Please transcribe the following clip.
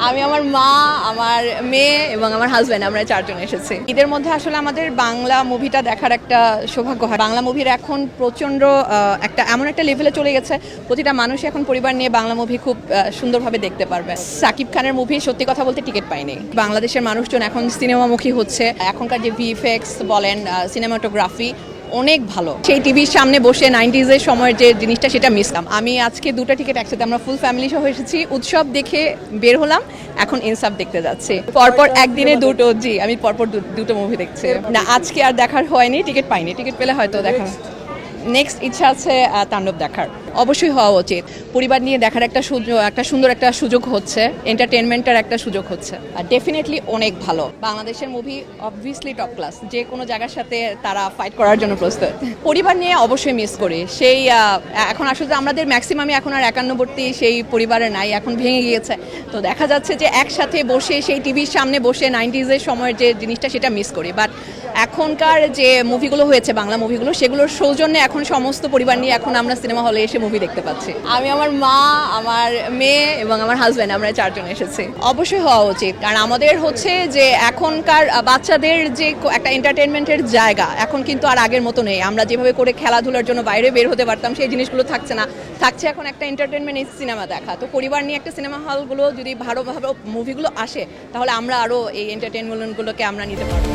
আমি আমার মা, আমার মেয়ে এবং আমার হাজব্যান্ড আমরা চারজন এসেছি। ঈদের মধ্যে আসলে আমাদের বাংলা মুভিটা দেখার একটা সৌভাগ্য হয়। বাংলা মুভির এখন প্রচণ্ড এমন একটা লেভেলে চলে গেছে, প্রতিটা মানুষ এখন পরিবার নিয়ে বাংলা মুভি খুব সুন্দরভাবে দেখতে পারবে। সাকিব খানের মুভি সত্যি কথা বলতে টিকিট পাইনি। বাংলাদেশের মানুষজন এখন সিনেমামুখী হচ্ছে। এখনকার যে ভিএফএক্স বলেন, সিনেমাটোগ্রাফি অনেক ভালো। সেই টিভির সামনে বসে 90s সময়ের যে জিনিসটা সেটা মিসলাম। আমি আজকে দুটো টিকিট একসাথে আমরা ফুল ফ্যামিলি সহ এসেছি। উৎসব দেখে বের হলাম, এখন ইনসাফ দেখতে যাচ্ছি। পরপর একদিনে দুটো, জি আমি পরপর দুটো মুভি দেখছি। না আজকে আর দেখার হয়নি, টিকিট পাইনি। টিকিট পেলে হয়তো দেখা। নেক্সট ইচ্ছা আছে তাণ্ডব দেখার। অবশ্যই হওয়া উচিত। পরিবার নিয়ে দেখার একটা সুন্দর একটা সুযোগ হচ্ছে, এন্টারটেনমেন্টের একটা সুযোগ হচ্ছে। আর ডেফিনেটলি অনেক ভালো। বাংলাদেশের মুভি অবভিয়াসলি টপ ক্লাস, যে কোনো জায়গার সাথে তারা ফাইট করার জন্য প্রস্তুত। পরিবার নিয়ে অবশ্যই মিস করি। সেই এখন আসলে আমাদের ম্যাক্সিমামই এখন আর একান্নবর্তী সেই পরিবারে নাই, এখন ভেঙে গিয়েছে। তো দেখা যাচ্ছে যে একসাথে বসে সেই টিভির সামনে বসে 90s সময়ের যে জিনিসটা সেটা মিস করি। বাট এখনকার যে মুভিগুলো হয়েছে, বাংলা মুভিগুলো, সেগুলোর সৌজন্যে এখন সমস্ত পরিবার নিয়ে এখন আমরা সিনেমা হলে এসে মুভি দেখতে পাচ্ছি। আমি আমার মা, আমার মেয়ে এবং আমার হাজব্যান্ড আমরা চারজন এসেছি। অবশ্যই হওয়া উচিত, কারণ আমাদের হচ্ছে যে এখনকার বাচ্চাদের যে একটা এন্টারটেনমেন্টের জায়গা এখন কিন্তু আর আগের মতো নেই। আমরা যেভাবে করে খেলাধুলার জন্য বাইরে বের হতে পারতাম, সেই জিনিসগুলো থাকছে না। থাকছে এখন একটা এন্টারটেনমেন্ট, সিনেমা দেখা। তো পরিবার নিয়ে একটা সিনেমা হলগুলো যদি ভালোভাবে মুভিগুলো আসে, তাহলে আমরা আরও এই এন্টারটেনমেন্টগুলোকে আমরা নিতে পারবো।